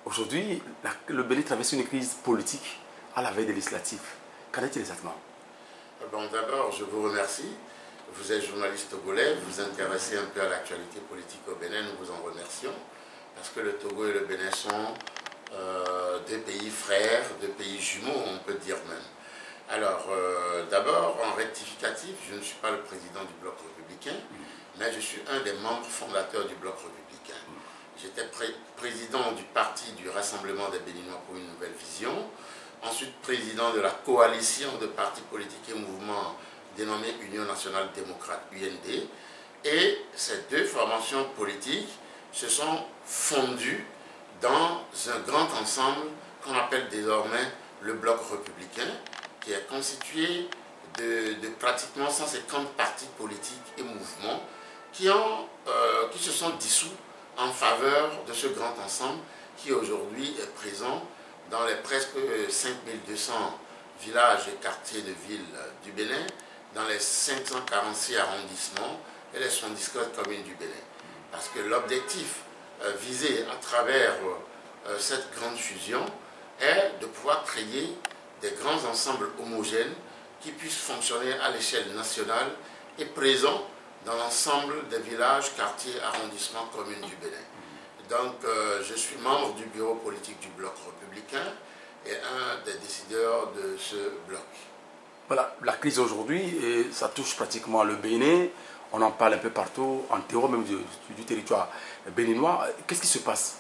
Aujourd'hui, le Bénin traverse une crise politique à la veille des législatives. Qu'en est-il exactement? Bon, d'abord, je vous remercie. Vous êtes journaliste togolais, vous vous intéressez un peu à l'actualité politique au Bénin, nous vous en remercions. Parce que le Togo et le Bénin sont deux pays frères, deux pays jumeaux, on peut dire même. Alors, d'abord, en rectificatif, je ne suis pas le président du Bloc républicain, mais je suis un des membres fondateurs du Bloc républicain. J'étais président du parti du Rassemblement des Béninois pour une nouvelle vision, ensuite président de la coalition de partis politiques et mouvements dénommée Union nationale démocrate, UND, et ces deux formations politiques se sont fondues dans un grand ensemble qu'on appelle désormais le Bloc républicain, qui est constitué de pratiquement 150 partis politiques et mouvements qui se sont dissous en faveur de ce grand ensemble qui aujourd'hui est présent dans les presque 5200 villages et quartiers de ville du Bénin, dans les 546 arrondissements et les 77 communes du Bénin. Parce que l'objectif visé à travers cette grande fusion est de pouvoir créer des grands ensembles homogènes qui puissent fonctionner à l'échelle nationale et présents dans l'ensemble des villages, quartiers, arrondissements, communes du Bénin. Donc, je suis membre du bureau politique du Bloc républicain et un des décideurs de ce bloc. Voilà, la crise aujourd'hui, ça touche pratiquement le Bénin. On en parle un peu partout, en théorie même du territoire béninois. Qu'est-ce qui se passe?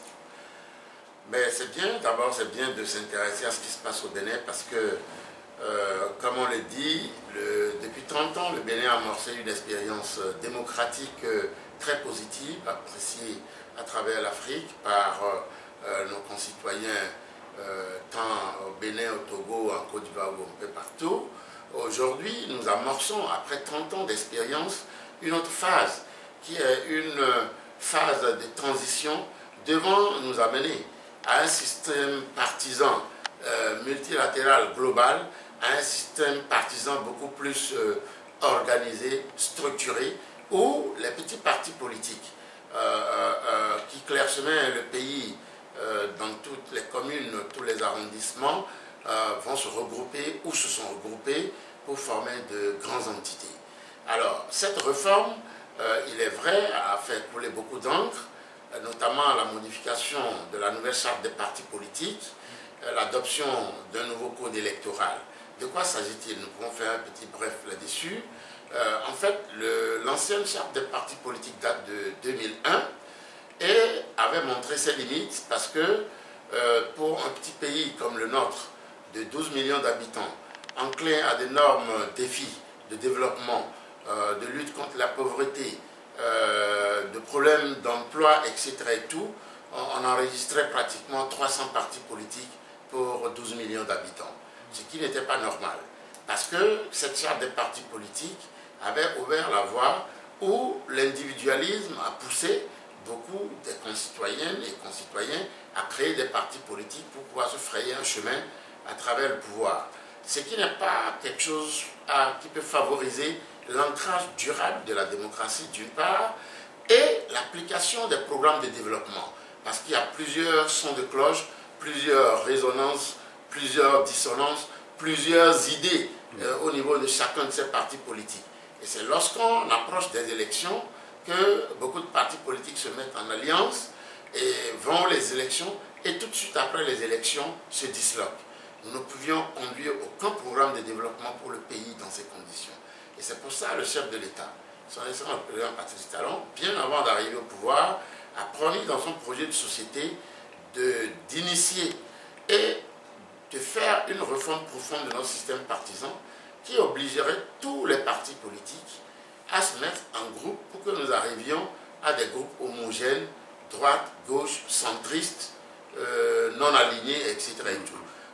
Mais c'est bien, d'abord c'est bien de s'intéresser à ce qui se passe au Bénin parce que, comme on le dit, depuis 30 ans, le Bénin a amorcé une expérience démocratique très positive, appréciée à travers l'Afrique par nos concitoyens, tant au Bénin, au Togo, en Côte d'Ivoire ou un peu partout. Aujourd'hui, nous amorçons, après 30 ans d'expérience, une autre phase, qui est une phase de transition devant nous amener à un système partisan multilatéral global, à un système partisan beaucoup plus organisé, structuré, où les petits partis politiques qui clairsemaient le pays dans toutes les communes, tous les arrondissements, vont se regrouper ou se sont regroupés pour former de grandes entités. Alors, cette réforme, il est vrai, a fait couler beaucoup d'encre, notamment la modification de la nouvelle charte des partis politiques, l'adoption d'un nouveau code électoral. De quoi s'agit-il? Nous pouvons faire un petit bref là-dessus. En fait, l'ancienne charte des partis politiques date de 2001 et avait montré ses limites parce que pour un petit pays comme le nôtre, de 12 millions d'habitants, enclin à d'énormes défis de développement, de lutte contre la pauvreté, de problèmes d'emploi, etc. et tout, on enregistrait pratiquement 300 partis politiques pour 12 millions d'habitants, ce qui n'était pas normal. Parce que cette charte des partis politiques avait ouvert la voie où l'individualisme a poussé beaucoup des concitoyennes et concitoyens à créer des partis politiques pour pouvoir se frayer un chemin à travers le pouvoir. Ce qui n'est pas quelque chose qui peut favoriser l'ancrage durable de la démocratie d'une part et l'application des programmes de développement. Parce qu'il y a plusieurs sons de cloche, plusieurs résonances, plusieurs dissonances, plusieurs idées au niveau de chacun de ces partis politiques. Et c'est lorsqu'on approche des élections que beaucoup de partis politiques se mettent en alliance et vont les élections et tout de suite après les élections se disloquent. Nous ne pouvions conduire aucun programme de développement pour le pays dans ces conditions. Et c'est pour ça que le chef de l'État, son excellence le président Patrice Talon, bien avant d'arriver au pouvoir, a promis dans son projet de société d'initier et de faire une réforme profonde de notre système partisan qui obligerait tous les partis politiques à se mettre en groupe pour que nous arrivions à des groupes homogènes, droite, gauche, centristes, non alignés, etc. et tout.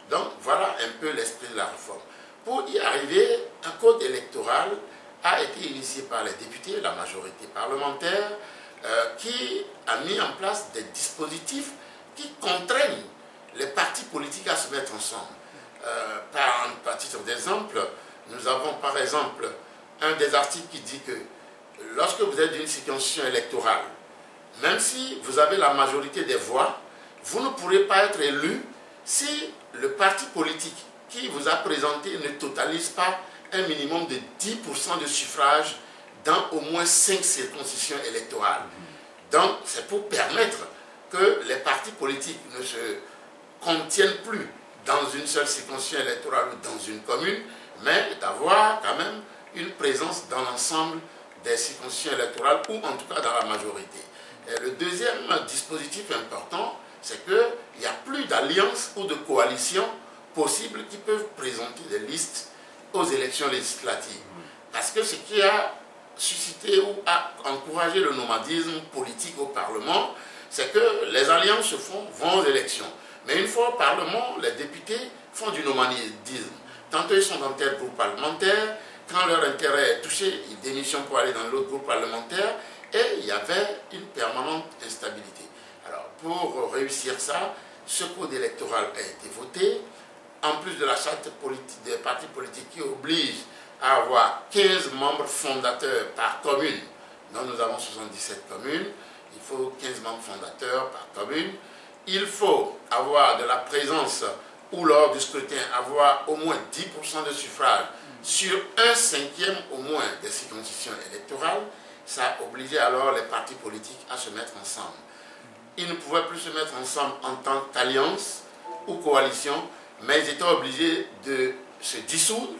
Donc voilà un peu l'esprit de la réforme. Pour y arriver, un code électoral a été initié par les députés, la majorité parlementaire, qui a mis en place des dispositifs qui contraignent les partis politiques à se mettre ensemble. Par titre d'exemple, nous avons par exemple un des articles qui dit que lorsque vous êtes d'une circonscription électorale, même si vous avez la majorité des voix, vous ne pourrez pas être élu si le parti politique qui vous a présenté ne totalise pas un minimum de 10% de suffrages dans au moins 5 circonscriptions électorales. Donc, c'est pour permettre que les partis politiques ne se contiennent plus dans une seule circonscription électorale ou dans une commune, mais d'avoir quand même une présence dans l'ensemble des circonscriptions électorales ou en tout cas dans la majorité. Et le deuxième dispositif important, c'est qu'il n'y a plus d'alliances ou de coalitions possibles qui peuvent présenter des listes aux élections législatives. Parce que ce qui a suscité ou a encouragé le nomadisme politique au Parlement, c'est que les alliances se font, vont aux élections. Mais une fois au Parlement, les députés font du nomadisme. Tantôt ils sont dans tel groupe parlementaire, quand leur intérêt est touché, ils démissionnent pour aller dans l'autre groupe parlementaire, et il y avait une permanente instabilité. Alors, pour réussir ça, ce code électoral a été voté, en plus de la charte politique des partis politiques qui oblige à avoir 15 membres fondateurs par commune. Donc nous avons 77 communes, il faut 15 membres fondateurs par commune. Il faut avoir de la présence ou lors du scrutin avoir au moins 10% de suffrage sur 1/5 au moins des circonscriptions électorales. Ça a obligé alors les partis politiques à se mettre ensemble. Ils ne pouvaient plus se mettre ensemble en tant qu'alliance ou coalition, mais ils étaient obligés de se dissoudre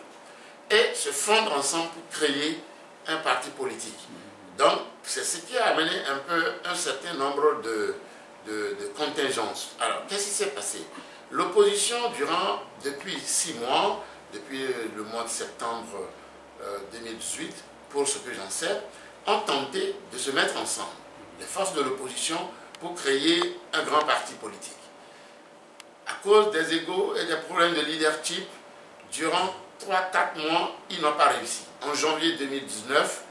et se fondre ensemble pour créer un parti politique. Donc, c'est ce qui a amené un peu un certain nombre de contingences. Alors, qu'est-ce qui s'est passé? L'opposition, depuis 6 mois, depuis le mois de septembre 2018, pour ce que j'en sais, ont tenté de se mettre ensemble, les forces de l'opposition, pour créer un grand parti politique. À cause des égos et des problèmes de leadership, durant 3-4 mois, ils n'ont pas réussi. En janvier 2019,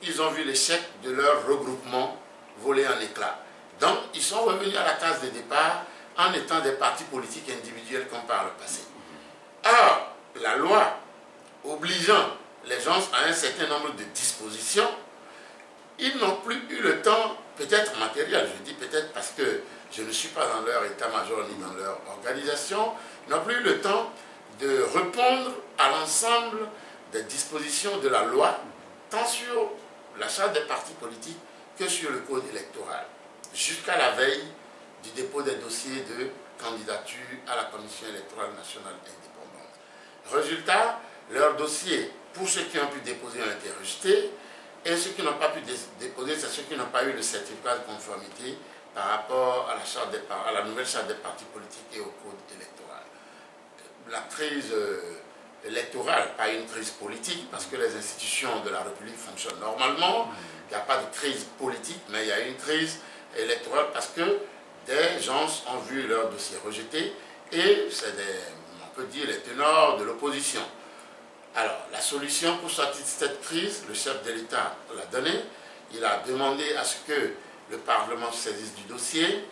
ils ont vu l'échec de leur regroupement voler en éclats. Donc, ils sont revenus à la case de départ en étant des partis politiques individuels comme par le passé. Or, la loi obligeant les gens à un certain nombre de dispositions, ils n'ont plus eu le temps, peut-être matériel, je dis peut-être parce que je ne suis pas dans leur état-major ni dans leur organisation, ils n'ont plus eu le temps de répondre à l'ensemble des dispositions de la loi, tant sur la charte des partis politiques que sur le code électoral, jusqu'à la veille du dépôt des dossiers de candidature à la Commission électorale nationale indépendante. Résultat, leurs dossiers, pour ceux qui ont pu déposer, ont été rejetés, et ceux qui n'ont pas pu déposer, c'est ceux qui n'ont pas eu le certificat de conformité par rapport à la nouvelle charte des partis politiques et au code électoral. La crise électorale, pas une crise politique, parce que les institutions de la République fonctionnent normalement, il n'y a pas de crise politique, mais il y a une crise électorale parce que des gens ont vu leur dossier rejeté et c'est on peut dire, les ténors de l'opposition. Alors, la solution pour sortir de cette crise, le chef de l'État l'a donnée. Il a demandé à ce que le Parlement se saisisse du dossier.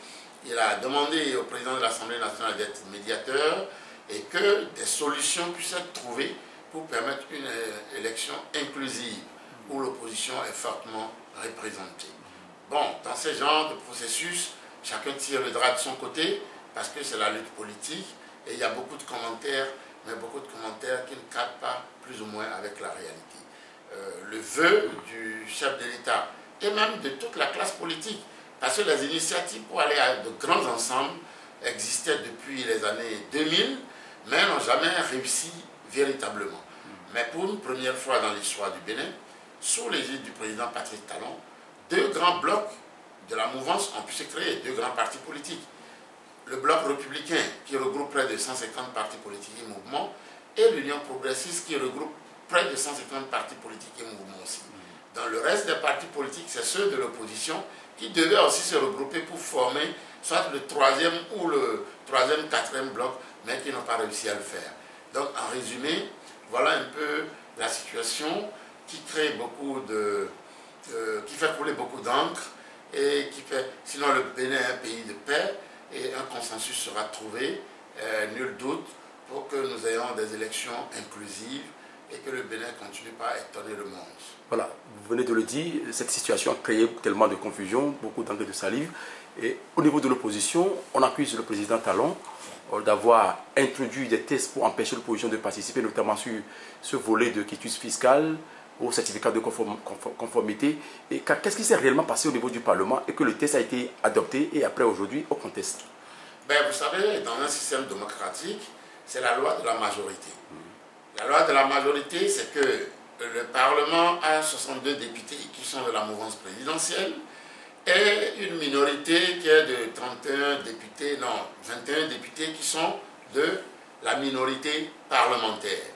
Il a demandé au président de l'Assemblée nationale d'être médiateur et que des solutions puissent être trouvées pour permettre une élection inclusive où l'opposition est fortement représentée. Bon, dans ce genre de processus, chacun tire le drap de son côté parce que c'est la lutte politique et il y a beaucoup de commentaires, mais beaucoup de commentaires qui ne cadrent pas plus ou moins avec la réalité. Le vœu du chef de l'État et même de toute la classe politique, parce que les initiatives pour aller à de grands ensembles existaient depuis les années 2000, mais n'ont jamais réussi véritablement. Mais pour une première fois dans l'histoire du Bénin, sous l'égide du président Patrice Talon, 2 grands blocs de la mouvance ont pu se créer, 2 grands partis politiques. Le bloc républicain qui regroupe près de 150 partis politiques et mouvements et l'Union progressiste qui regroupe près de 150 partis politiques et mouvements aussi. Dans le reste des partis politiques, c'est ceux de l'opposition qui devaient aussi se regrouper pour former soit le 3e ou le 3e, 4e bloc, mais qui n'ont pas réussi à le faire. Donc en résumé, voilà un peu la situation qui crée beaucoup qui fait couler beaucoup d'encre et qui fait, sinon le Bénin est un pays de paix et un consensus sera trouvé, nul doute, pour que nous ayons des élections inclusives et que le Bénin continue pas à étonner le monde. Voilà, vous venez de le dire, cette situation a créé tellement de confusion, beaucoup d'encre de salive. Et au niveau de l'opposition, on accuse le président Talon d'avoir introduit des tests pour empêcher l'opposition de participer, notamment sur ce volet de quitus fiscal au certificat de conformité. Et qu'est-ce qui s'est réellement passé au niveau du Parlement et que le test a été adopté et après aujourd'hui on conteste? Ben, vous savez, dans un système démocratique, c'est la loi de la majorité. La loi de la majorité, c'est que le Parlement a 62 députés qui sont de la mouvance présidentielle et une minorité qui est de 31 députés, non, 21 députés qui sont de la minorité parlementaire.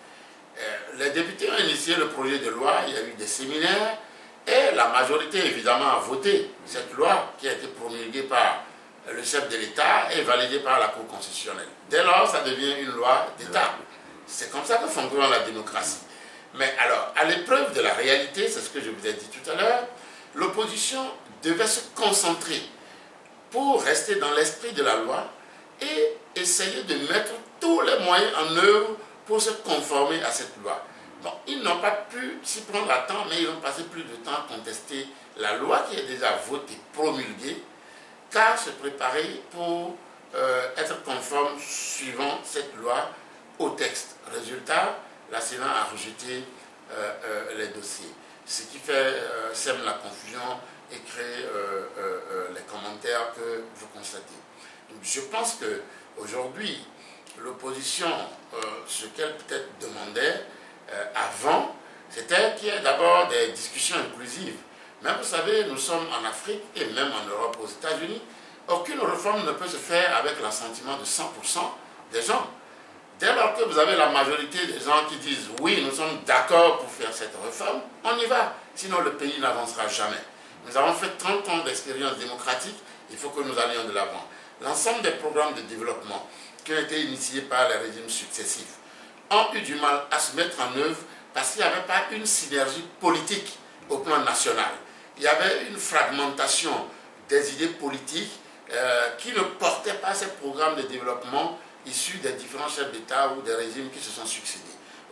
Les députés ont initié le projet de loi, il y a eu des séminaires et la majorité évidemment a voté cette loi qui a été promulguée par le chef de l'État et validée par la Cour constitutionnelle. Dès lors, ça devient une loi d'État. C'est comme ça que fonctionne la démocratie. Mais alors, à l'épreuve de la réalité, c'est ce que je vous ai dit tout à l'heure, l'opposition devait se concentrer pour rester dans l'esprit de la loi et essayer de mettre tous les moyens en œuvre pour se conformer à cette loi. Bon, ils n'ont pas pu s'y prendre à temps, mais ils ont passé plus de temps à contester la loi qui est déjà votée, promulguée, car se préparer pour être conforme suivant cette loi au texte. Résultat, la Sénat a rejeté les dossiers. Ce qui fait sème la confusion et crée les commentaires que vous constatez. Donc, je pense qu'aujourd'hui, l'opposition, ce qu'elle peut-être demandait avant, c'était qu'il y ait d'abord des discussions inclusives. Mais vous savez, nous sommes en Afrique et même en Europe, aux États-Unis, aucune réforme ne peut se faire avec l'assentiment de 100% des gens. Dès lors que vous avez la majorité des gens qui disent « oui, nous sommes d'accord pour faire cette réforme », on y va. Sinon, le pays n'avancera jamais. Nous avons fait 30 ans d'expérience démocratique, il faut que nous allions de l'avant. L'ensemble des programmes de développement qui ont été initiés par les régimes successifs ont eu du mal à se mettre en œuvre parce qu'il n'y avait pas une synergie politique au plan national. Il y avait une fragmentation des idées politiques qui ne portaient pas ces programmes de développement issus des différents chefs d'État ou des régimes qui se sont succédés.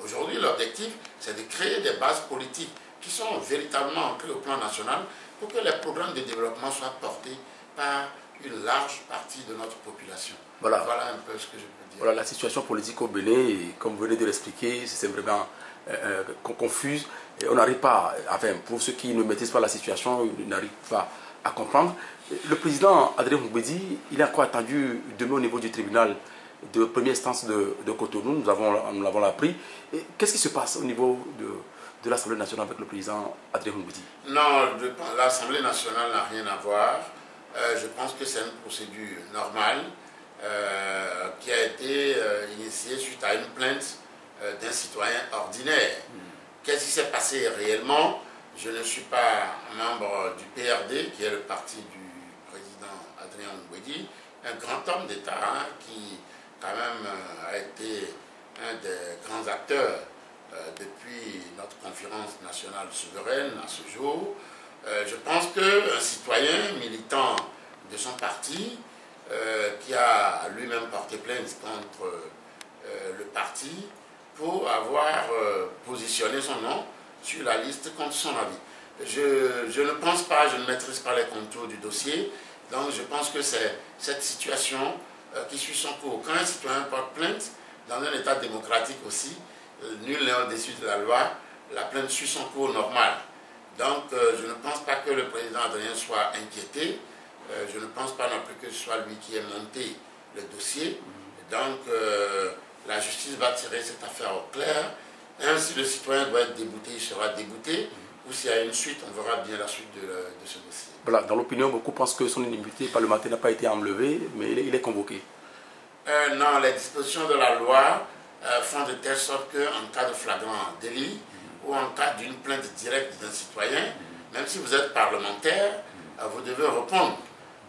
Aujourd'hui, l'objectif, c'est de créer des bases politiques qui sont véritablement ancrées au plan national pour que les programmes de développement soient portés par une large partie de notre population. Voilà un peu ce que je peux dire. Voilà, la situation politique au Bénin, comme vous venez de l'expliquer, c'est vraiment confuse. Et on n'arrive pas, enfin, pour ceux qui ne maîtrisent pas la situation, ils n'arrivent pas à comprendre. Le président Adrien Mbedi, il est encore attendu demain au niveau du tribunal de première instance de Cotonou, nous l'avons appris. Qu'est-ce qui se passe au niveau de l'Assemblée nationale avec le président Adrien Mbedi? Non, l'Assemblée nationale n'a rien à voir. Je pense que c'est une procédure normale qui a été initiée suite à une plainte d'un citoyen ordinaire. Qu'est-ce qui s'est passé réellement? Je ne suis pas membre du PRD, qui est le parti du président Adrien Mbedi, un grand homme d'État qui quand même a été un des grands acteurs depuis notre conférence nationale souveraine à ce jour. Je pense qu'un citoyen militant de son parti, qui a lui-même porté plainte contre le parti pour avoir positionné son nom sur la liste contre son avis. Je ne pense pas, je ne maîtrise pas les contours du dossier, donc je pense que c'est cette situation qui suit son cours. Quand un citoyen porte plainte, dans un État démocratique aussi, nul n'est au-dessus de la loi, la plainte suit son cours normal. Donc je ne pense pas que le président Adrien soit inquiété, je ne pense pas non plus que ce soit lui qui ait monté le dossier. Donc la justice va tirer cette affaire au clair. Même si le citoyen doit être débouté, il sera débouté. Ou s'il y a une suite, on verra bien la suite de ce dossier. Voilà, dans l'opinion, beaucoup pensent que son immunité parlementaire n'a pas été enlevée, mais il est convoqué. Non, les dispositions de la loi font de telle sorte qu'en cas de flagrant délit ou en cas d'une plainte directe d'un citoyen, même si vous êtes parlementaire, vous devez répondre.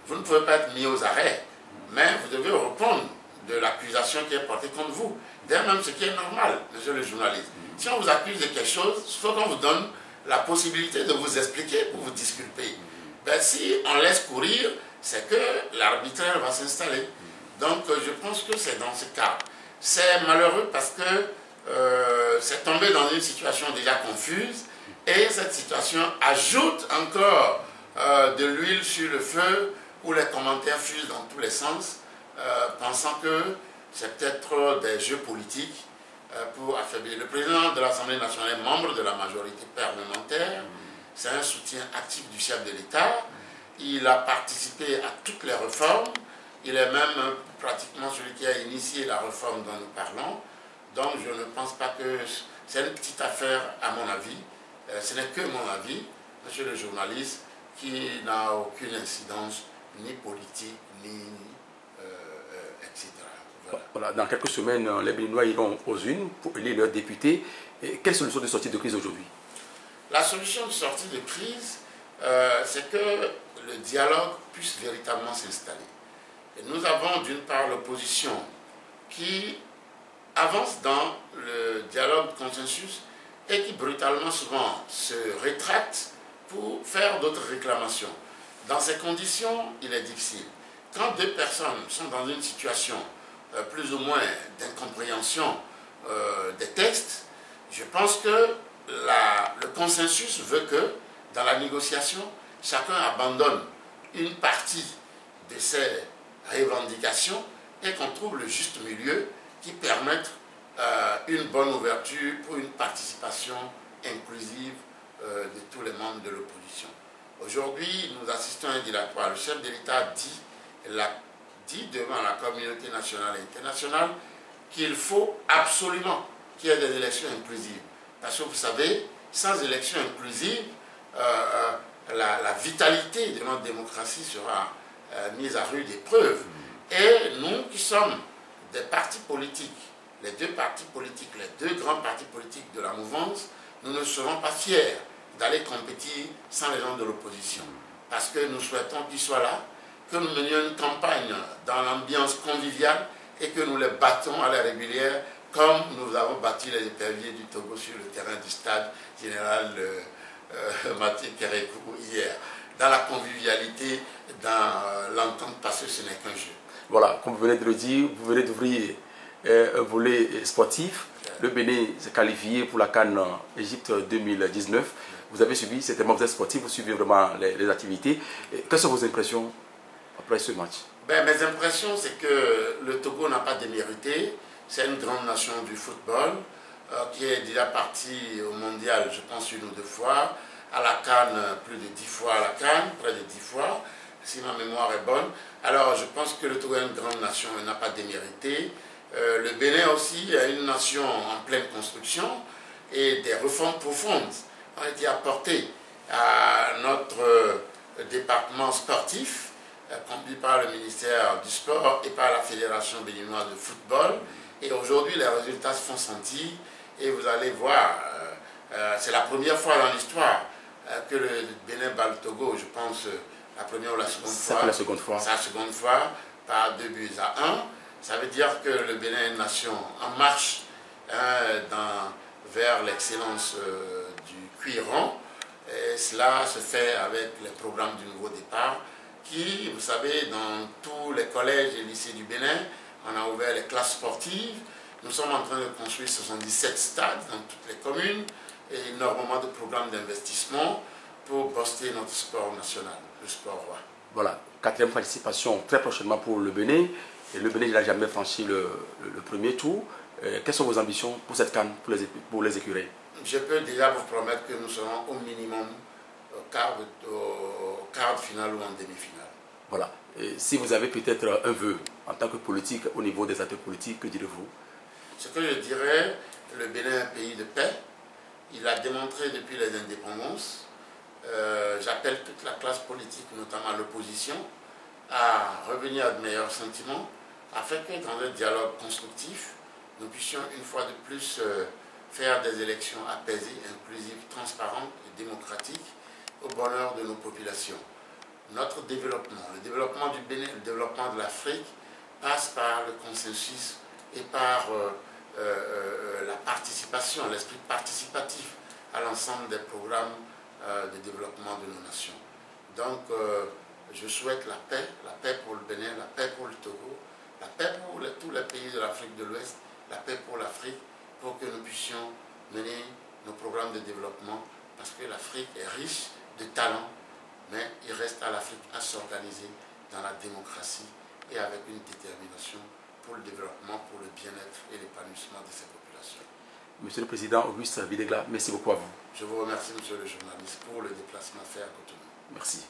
Vous ne pouvez pas être mis aux arrêts, mais vous devez répondre de l'accusation qui est portée contre vous. D'ailleurs, même ce qui est normal, monsieur le journaliste. Si on vous accuse de quelque chose, il faut qu'on vous donne la possibilité de vous expliquer pour vous disculper. Ben, si on laisse courir, c'est que l'arbitraire va s'installer. Donc je pense que c'est dans ce cas. C'est malheureux parce que c'est tombé dans une situation déjà confuse et cette situation ajoute encore de l'huile sur le feu où les commentaires fusent dans tous les sens, pensant que c'est peut-être des jeux politiques pour affaiblir. Le président de l'Assemblée nationale est membre de la majorité parlementaire, c'est un soutien actif du chef de l'État, il a participé à toutes les réformes, il est même pratiquement celui qui a initié la réforme dont nous parlons, donc je ne pense pas que c'est une petite affaire à mon avis, ce n'est que mon avis, monsieur le journaliste, qui n'a aucune incidence ni politique, ni etc. Voilà, dans quelques semaines, les Béninois iront aux urnes pour élire leurs députés. Et quelle solution de sortie de crise aujourd'hui? La solution de sortie de crise, c'est que le dialogue puisse véritablement s'installer. Et nous avons d'une part l'opposition qui avance dans le dialogue de consensus et qui brutalement souvent se rétracte pour faire d'autres réclamations. Dans ces conditions, il est difficile. Quand deux personnes sont dans une situation plus ou moins d'incompréhension des textes, je pense que le consensus veut que, dans la négociation, chacun abandonne une partie de ses revendications et qu'on trouve le juste milieu qui permette une bonne ouverture pour une participation inclusive de tous les membres de l'opposition. Aujourd'hui, nous assistons à un dilatoire. Le chef de l'État l'a dit devant la communauté nationale et internationale qu'il faut absolument qu'il y ait des élections inclusives. Parce que vous savez, sans élections inclusives, la vitalité de notre démocratie sera mise à rude épreuve. Et nous qui sommes des partis politiques, les deux partis politiques, les deux grands partis politiques de la mouvance, nous ne serons pas fiers d'aller compétir sans les gens de l'opposition. Parce que nous souhaitons qu'ils soient là, que nous menions une campagne dans l'ambiance conviviale et que nous les battons à la régulière comme nous avons battu les éperviers du Togo sur le terrain du stade général Mathieu Kérékou hier. Dans la convivialité, dans l'entente, parce que ce n'est qu'un jeu. Voilà, comme vous venez de le dire, vous venez d'ouvrir un volet sportif. Le Bénin s'est qualifié pour la CAN Égypte 2019. Vous avez suivi, c'était vous êtes sportif, vous suivez vraiment les activités. Quelles sont vos impressions après ce match? Mes impressions, c'est que le Togo n'a pas démérité. C'est une grande nation du football qui est déjà partie au mondial, je pense, une ou deux fois. À la CAN, plus de 10 fois à la CAN, près de 10 fois, si ma mémoire est bonne. Alors, je pense que le Togo est une grande nation et n'a pas démérité. Le Bénin aussi est une nation en pleine construction et des réformes profondes ont été apportées à notre département sportif, conduit par le ministère du Sport et par la Fédération béninoise de football. Et aujourd'hui, les résultats se font sentir et vous allez voir, c'est la première fois dans l'histoire que le Bénin bat le Togo, je pense, la première ou la seconde fois. C'est la seconde fois. C'est la seconde fois, par 2-1. Ça veut dire que le Bénin est une nation en marche vers l'excellence du cuiron. Et cela se fait avec les programmes du nouveau départ qui, vous savez, dans tous les collèges et lycées du Bénin, on a ouvert les classes sportives. Nous sommes en train de construire 77 stades dans toutes les communes et énormément de programmes d'investissement pour booster notre sport national, le sport roi. Voilà, 4e participation très prochainement pour le Bénin. Et le Bénin n'a jamais franchi le premier tour. Quelles sont vos ambitions pour cette CAN, pour les écuries? Je peux déjà vous promettre que nous serons au minimum au quart de finale ou en demi-finale. Voilà. Et si vous avez peut-être un vœu en tant que politique au niveau des acteurs politiques, que direz-vous? Ce que je dirais, le Bénin est un pays de paix. Il a démontré depuis les indépendances. J'appelle toute la classe politique, notamment l'opposition, à revenir à de meilleurs sentiments, afin que dans un dialogue constructif, nous puissions une fois de plus faire des élections apaisées, inclusives, transparentes et démocratiques au bonheur de nos populations. Notre développement, le développement du Bénin, le développement de l'Afrique passe par le consensus et par la participation, l'esprit participatif à l'ensemble des programmes de développement de nos nations. Donc, je souhaite la paix pour le Bénin, la paix pour le Togo, la paix pour tous les pays de l'Afrique de l'Ouest, la paix pour l'Afrique, pour que nous puissions mener nos programmes de développement, parce que l'Afrique est riche de talents, mais il reste à l'Afrique à s'organiser dans la démocratie et avec une détermination pour le développement, pour le bien-être et l'épanouissement de ces populations. Monsieur le Président Auguste Bidegla, merci beaucoup à vous. Je vous remercie, monsieur le journaliste, pour le déplacement fait à Cotonou. Merci.